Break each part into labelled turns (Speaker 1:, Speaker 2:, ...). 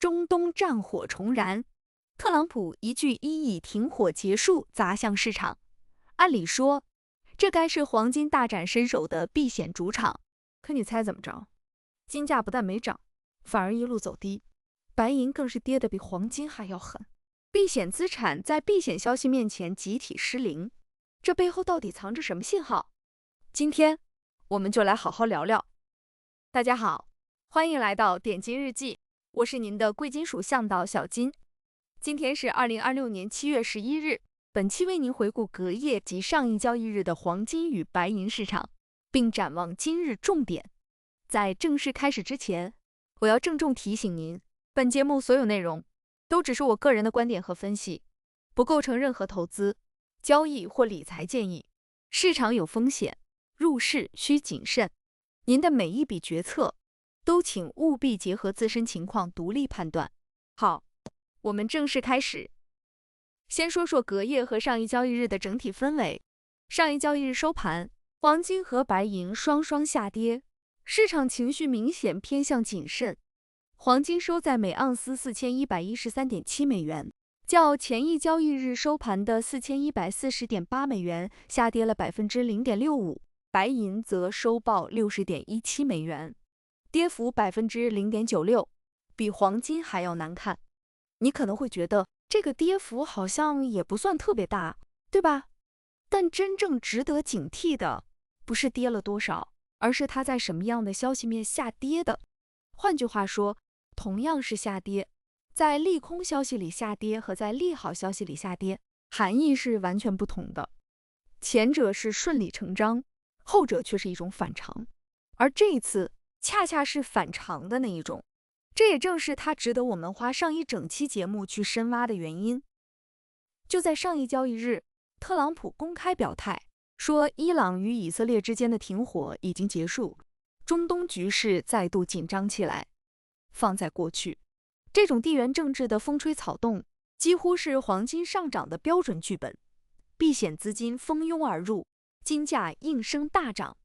Speaker 1: 中东战火重燃，特朗普一句以停火结束砸向市场。按理说，这该是黄金大展身手的避险主场，可你猜怎么着？金价不但没涨，反而一路走低，白银更是跌得比黄金还要狠。避险资产在避险消息面前集体失灵，这背后到底藏着什么信号？今天我们就来好好聊聊。大家好，欢迎来到点金日记，我是您的贵金属向导小金。今天是2026年7月11日，本期为您回顾隔夜及上一交易日的黄金与白银市场，并展望今日重点。在正式开始之前，我要郑重提醒您，本节目所有内容都只是我个人的观点和分析，不构成任何投资、交易或理财建议。市场有风险，入市需谨慎。您的每一笔决策都请务必结合自身情况独立判断。好，我们正式开始。先说说隔夜和上一交易日的整体氛围。上一交易日收盘，黄金和白银双双下跌，市场情绪明显偏向谨慎。黄金收在每盎司4113.7美元，较前一交易日收盘的4140.8美元下跌了 0.65%， 白银则收报 60.17 美元，跌幅 0.96%， 比黄金还要难看。你可能会觉得这个跌幅好像也不算特别大，对吧？但真正值得警惕的不是跌了多少，而是它在什么样的消息面下跌的。换句话说，同样是下跌，在利空消息里下跌和在利好消息里下跌，含义是完全不同的。前者是顺理成章，后者却是一种反常，而这一次恰恰是反常的那一种。这也正是它值得我们花上一整期节目去深挖的原因。就在上一交易日，特朗普公开表态说，伊朗与以色列之间的停火已经结束，中东局势再度紧张起来。放在过去，这种地缘政治的风吹草动几乎是黄金上涨的标准剧本，避险资金蜂拥而入，金价应声大涨。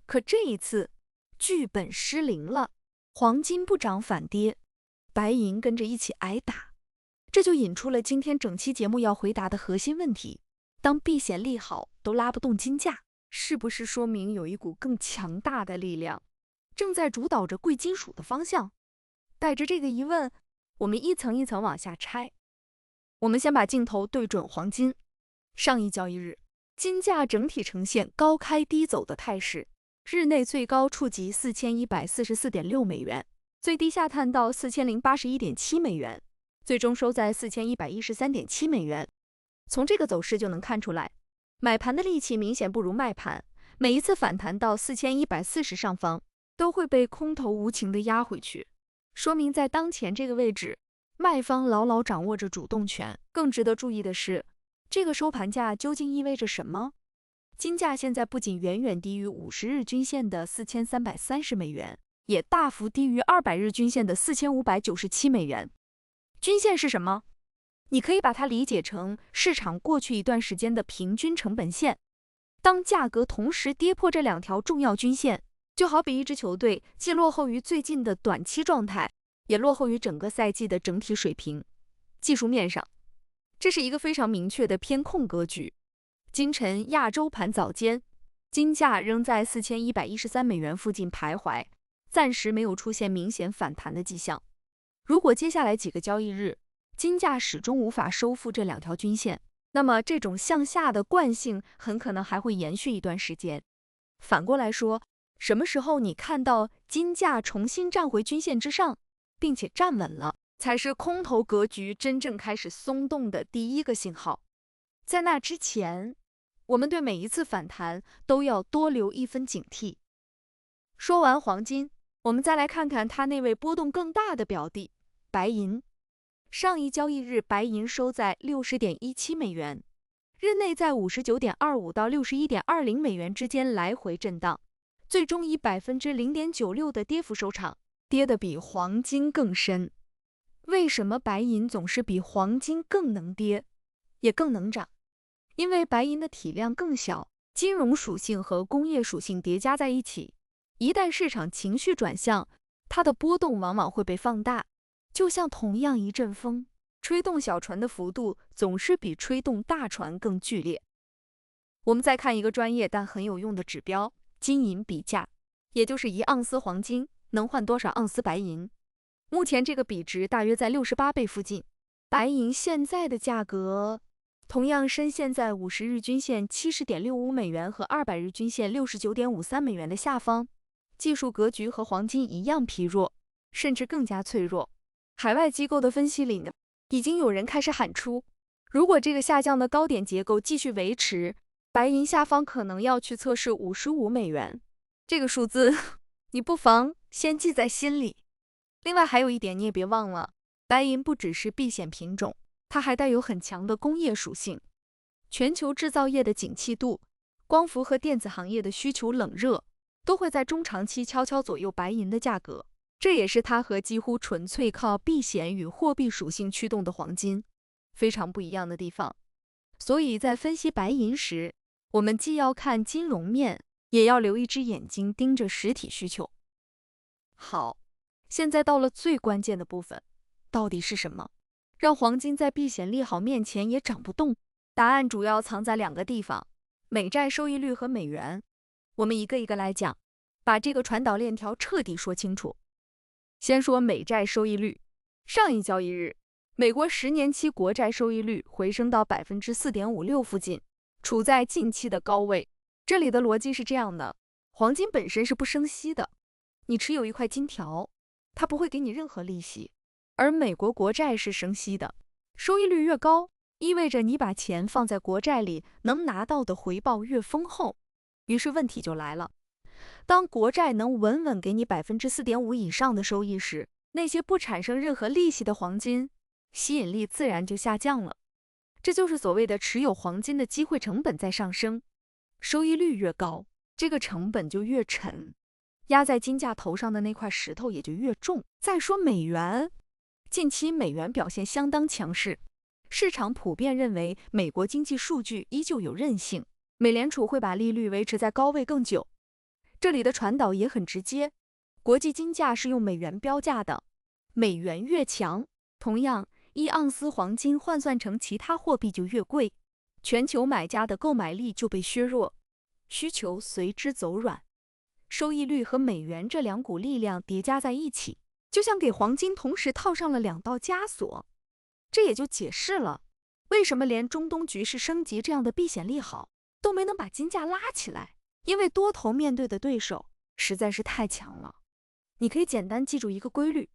Speaker 1: 可这一次，剧本失灵了，黄金不涨反跌，白银跟着一起挨打。这就引出了今天整期节目要回答的核心问题：当避险利好都拉不动金价，是不是说明有一股更强大的力量正在主导着贵金属的方向？带着这个疑问，我们一层一层往下拆。我们先把镜头对准黄金。上一交易日，金价整体呈现高开低走的态势，日内最高触及4144.6美元，最低下探到4081.7美元，最终收在4113.7美元。从这个走势就能看出来，买盘的力气明显不如卖盘，每一次反弹到4140上方，都会被空头无情的压回去，说明在当前这个位置，卖方牢牢掌握着主动权。更值得注意的是，这个收盘价究竟意味着什么？金价现在不仅远远低于50日均线的4330美元，也大幅低于200日均线的4597美元。均线是什么？你可以把它理解成市场过去一段时间的平均成本线。当价格同时跌破这两条重要均线，就好比一支球队既落后于最近的短期状态，也落后于整个赛季的整体水平。技术面上，这是一个非常明确的偏空格局。今晨亚洲盘早间，金价仍在4113美元附近徘徊，暂时没有出现明显反弹的迹象。如果接下来几个交易日，金价始终无法收复这两条均线，那么这种向下的惯性很可能还会延续一段时间。反过来说，什么时候你看到金价重新站回均线之上，并且站稳了，才是空头格局真正开始松动的第一个信号。在那之前，我们对每一次反弹都要多留一分警惕。说完黄金，我们再来看看它那位波动更大的表弟白银。上一交易日，白银收在 60.17 美元，日内在 59.25 到 61.20 美元之间来回震荡，最终以 0.96% 的跌幅收场，跌得比黄金更深。为什么白银总是比黄金更能跌，也更能涨？因为白银的体量更小，金融属性和工业属性叠加在一起，一旦市场情绪转向，它的波动往往会被放大。就像同样一阵风，吹动小船的幅度总是比吹动大船更剧烈。我们再看一个专业但很有用的指标，金银比价，也就是1盎司黄金能换多少盎司白银。目前这个比值大约在68倍附近。白银现在的价格同样深陷在50日均线 70.65 美元和200日均线 69.53 美元的下方，技术格局和黄金一样疲弱，甚至更加脆弱。海外机构的分析里呢，已经有人开始喊出，如果这个下降的高点结构继续维持，白银下方可能要去测试55美元。这个数字你不妨先记在心里。另外还有一点你也别忘了，白银不只是避险品种，它还带有很强的工业属性。全球制造业的景气度、光伏和电子行业的需求冷热，都会在中长期悄悄左右白银的价格。这也是它和几乎纯粹靠避险与货币属性驱动的黄金非常不一样的地方。所以在分析白银时，我们既要看金融面，也要留一只眼睛盯着实体需求。好，现在到了最关键的部分，到底是什么让黄金在避险利好面前也涨不动？答案主要藏在2个地方，美债收益率和美元。我们一个一个来讲，把这个传导链条彻底说清楚。先说美债收益率，上一交易日，美国10年期国债收益率回升到 4.56% 附近，处在近期的高位。这里的逻辑是这样的，黄金本身是不升息的，你持有一块金条，它不会给你任何利息，而美国国债是升息的，收益率越高，意味着你把钱放在国债里能拿到的回报越丰厚。于是问题就来了，当国债能稳稳给你 4.5% 以上的收益时，那些不产生任何利息的黄金，吸引力自然就下降了。这就是所谓的持有黄金的机会成本在上升，收益率越高，这个成本就越沉，压在金价头上的那块石头也就越重。再说美元，近期美元表现相当强势，市场普遍认为美国经济数据依旧有韧性，美联储会把利率维持在高位更久。这里的传导也很直接，国际金价是用美元标价的，美元越强，同样1盎司黄金换算成其他货币就越贵，全球买家的购买力就被削弱，需求随之走软。收益率和美元这2股力量叠加在一起，就像给黄金同时套上了2道枷锁。这也就解释了为什么连中东局势升级这样的避险利好都没能把金价拉起来，因为多头面对的对手实在是太强了。你可以简单记住一个规律，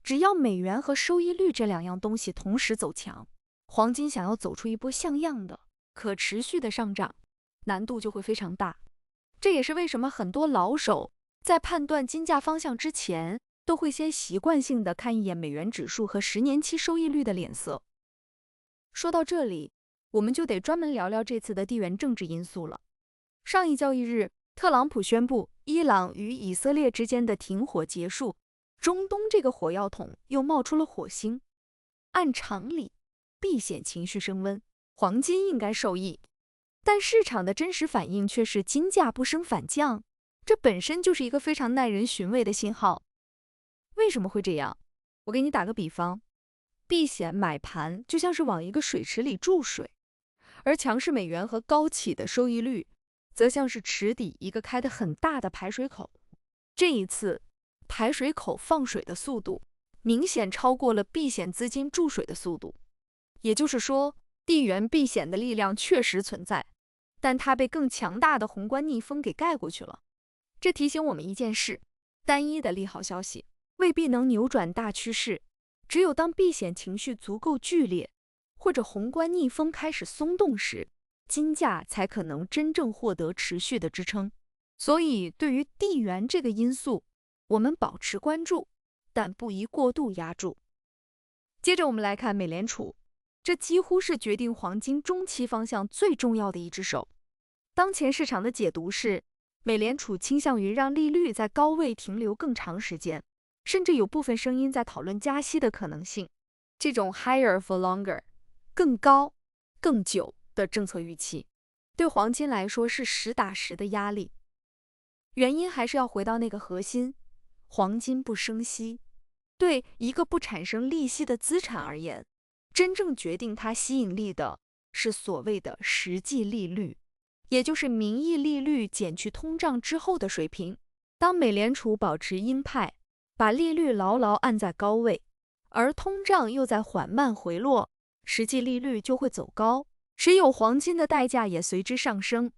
Speaker 1: 只要美元和收益率这2样东西同时走强，黄金想要走出一波像样的可持续的上涨，难度就会非常大。这也是为什么很多老手在判断金价方向之前，都会先习惯性的看一眼美元指数和10年期收益率的脸色。说到这里，我们就得专门聊聊这次的地缘政治因素了。上一交易日，特朗普宣布伊朗与以色列之间的停火结束，中东这个火药桶又冒出了火星。按常理，避险情绪升温，黄金应该受益，但市场的真实反应却是金价不升反降，这本身就是一个非常耐人寻味的信号。为什么会这样？我给你打个比方，避险买盘就像是往一个水池里注水，而强势美元和高企的收益率则像是池底一个开得很大的排水口。这一次，排水口放水的速度明显超过了避险资金注水的速度。也就是说，地缘避险的力量确实存在，但它被更强大的宏观逆风给盖过去了。这提醒我们一件事，单一的利好消息未必能扭转大趋势，只有当避险情绪足够剧烈，或者宏观逆风开始松动时，金价才可能真正获得持续的支撑。所以对于地缘这个因素，我们保持关注，但不宜过度压注。接着我们来看美联储，这几乎是决定黄金中期方向最重要的一只手。当前市场的解读是，美联储倾向于让利率在高位停留更长时间，甚至有部分声音在讨论加息的可能性。这种 higher for longer 更高、更久的政策预期，对黄金来说是实打实的压力。原因还是要回到那个核心，黄金不升息，对一个不产生利息的资产而言，真正决定它吸引力的是所谓的实际利率，也就是名义利率减去通胀之后的水平。当美联储保持鹰派，把利率牢牢按在高位，而通胀又在缓慢回落，实际利率就会走高，持有黄金的代价也随之上升。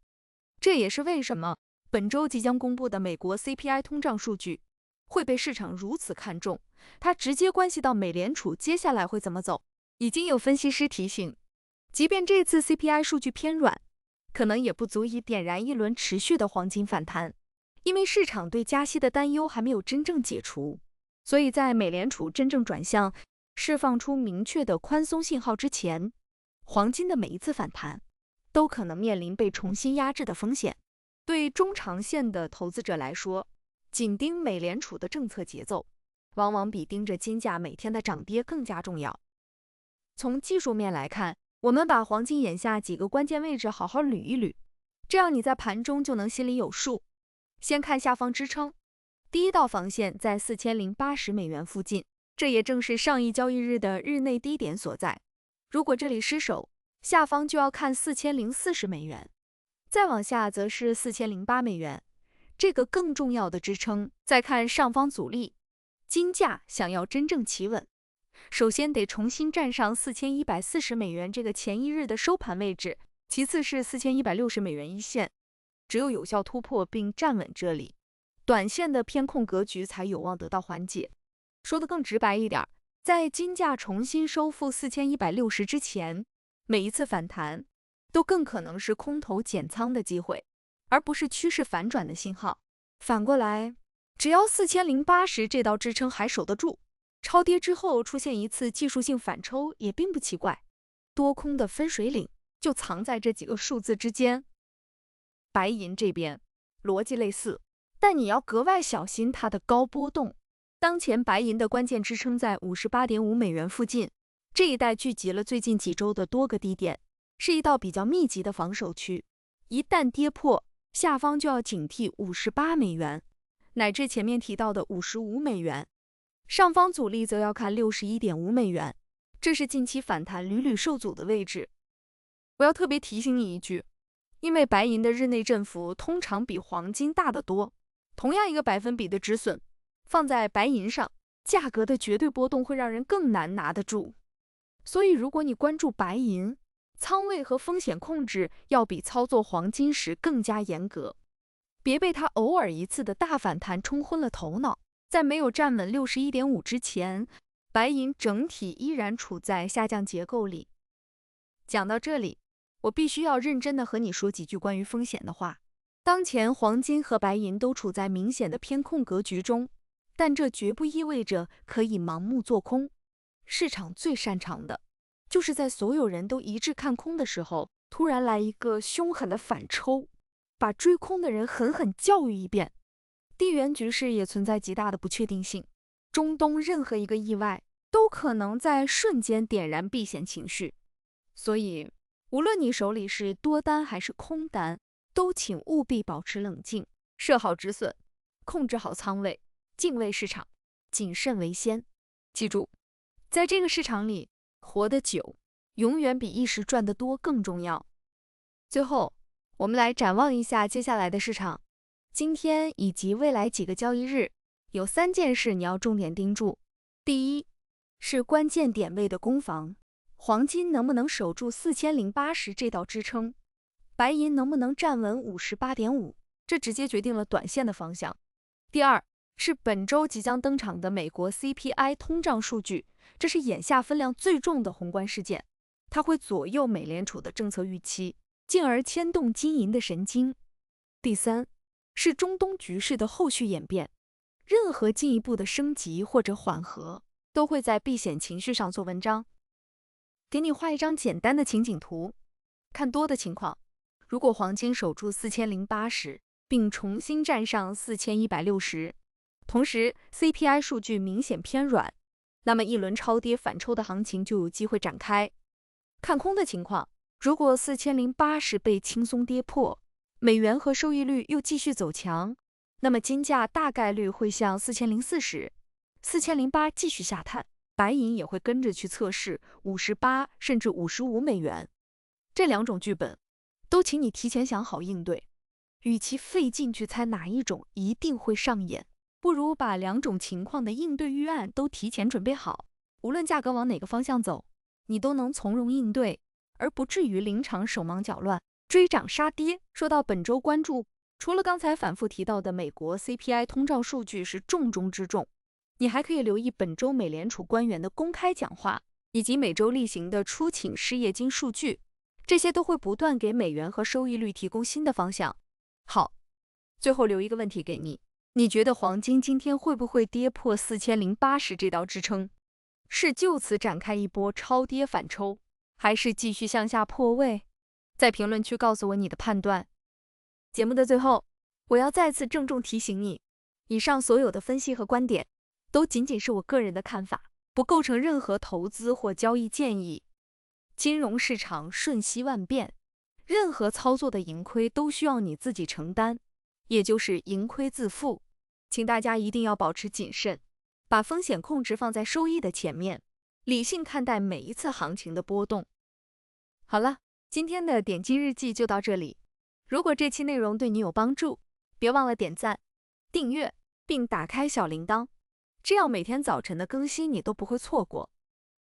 Speaker 1: 这也是为什么本周即将公布的美国 CPI 通胀数据会被市场如此看重，它直接关系到美联储接下来会怎么走。已经有分析师提醒，即便这次 CPI 数据偏软，可能也不足以点燃一轮持续的黄金反弹，因为市场对加息的担忧还没有真正解除。所以在美联储真正转向释放出明确的宽松信号之前，黄金的每一次反弹都可能面临被重新压制的风险。对中长线的投资者来说，紧盯美联储的政策节奏，往往比盯着金价每天的涨跌更加重要。从技术面来看，我们把黄金眼下几个关键位置好好捋一捋，这样你在盘中就能心里有数。先看下方支撑，第一道防线在4080美元附近，这也正是上一交易日的日内低点所在。如果这里失守，下方就要看4040美元，再往下则是4008美元。这个更重要的支撑，再看上方阻力。金价想要真正企稳，首先得重新站上4140美元这个前一日的收盘位置，其次是4160美元一线。只有有效突破并站稳这里，短线的偏空格局才有望得到缓解。说得更直白一点，在金价重新收复4160之前，每一次反弹都更可能是空头减仓的机会，而不是趋势反转的信号。反过来，只要4080这道支撑还守得住，超跌之后出现一次技术性反抽也并不奇怪。多空的分水岭就藏在这几个数字之间。白银这边逻辑类似，但你要格外小心它的高波动。当前白银的关键支撑在58.5美元附近，这一带聚集了最近几周的多个低点，是一道比较密集的防守区。一旦跌破，下方就要警惕58美元，乃至前面提到的55美元。上方阻力则要看61.5美元，这是近期反弹屡屡受阻的位置。我要特别提醒你一句，因为白银的日内振幅通常比黄金大得多，同样一个百分比的止损放在白银上，价格的绝对波动会让人更难拿得住。所以如果你关注白银，仓位和风险控制要比操作黄金时更加严格，别被它偶尔一次的大反弹冲昏了头脑。在没有站稳61.5之前，白银整体依然处在下降结构里。讲到这里，我必须要认真的和你说几句关于风险的话。当前黄金和白银都处在明显的偏空格局中，但这绝不意味着可以盲目做空。市场最擅长的就是在所有人都一致看空的时候，突然来一个凶狠的反抽，把追空的人狠狠教育一遍。地缘局势也存在极大的不确定性，中东任何一个意外都可能在瞬间点燃避险情绪。所以无论你手里是多单还是空单，都请务必保持冷静，设好止损，控制好仓位，敬畏市场，谨慎为先。记住，在这个市场里活得久，永远比一时赚得多更重要。最后，我们来展望一下接下来的市场。今天以及未来几个交易日，有3件事你要重点盯住。第一，是关键点位的攻防，黄金能不能守住4080这道支撑，白银能不能站稳58.5，这直接决定了短线的方向。第二，是本周即将登场的美国 CPI 通胀数据，这是眼下分量最重的宏观事件，它会左右美联储的政策预期，进而牵动金银的神经。第三，是中东局势的后续演变，任何进一步的升级或者缓和，都会在避险情绪上做文章。给你画一张简单的情景图，看多的情况，如果黄金守住4080，并重新站上4160，同时 CPI 数据明显偏软，那么一轮超跌反抽的行情就有机会展开。看空的情况，如果4080被轻松跌破，美元和收益率又继续走强，那么金价大概率会向4040 4008继续下探，白银也会跟着去测试58甚至55美元。这两种剧本都请你提前想好应对，与其费劲去猜哪一种一定会上演，不如把两种情况的应对预案都提前准备好，无论价格往哪个方向走，你都能从容应对，而不至于临场手忙脚乱，追涨杀跌。说到本周关注，除了刚才反复提到的美国 CPI 通胀数据是重中之重，你还可以留意本周美联储官员的公开讲话，以及每周例行的初请失业金数据，这些都会不断给美元和收益率提供新的方向。好，最后留一个问题给你，你觉得黄金今天会不会跌破4080这道支撑？是就此展开一波超跌反抽，还是继续向下破位？在评论区告诉我你的判断。节目的最后，我要再次郑重提醒你，以上所有的分析和观点都仅仅是我个人的看法，不构成任何投资或交易建议。金融市场瞬息万变，任何操作的盈亏都需要你自己承担，也就是盈亏自负。请大家一定要保持谨慎，把风险控制放在收益的前面，理性看待每一次行情的波动。好了，今天的点击日记就到这里。如果这期内容对你有帮助，别忘了点赞、订阅并打开小铃铛，这样每天早晨的更新你都不会错过。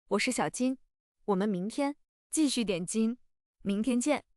Speaker 1: 我是小金，我们明天继续点金，明天见。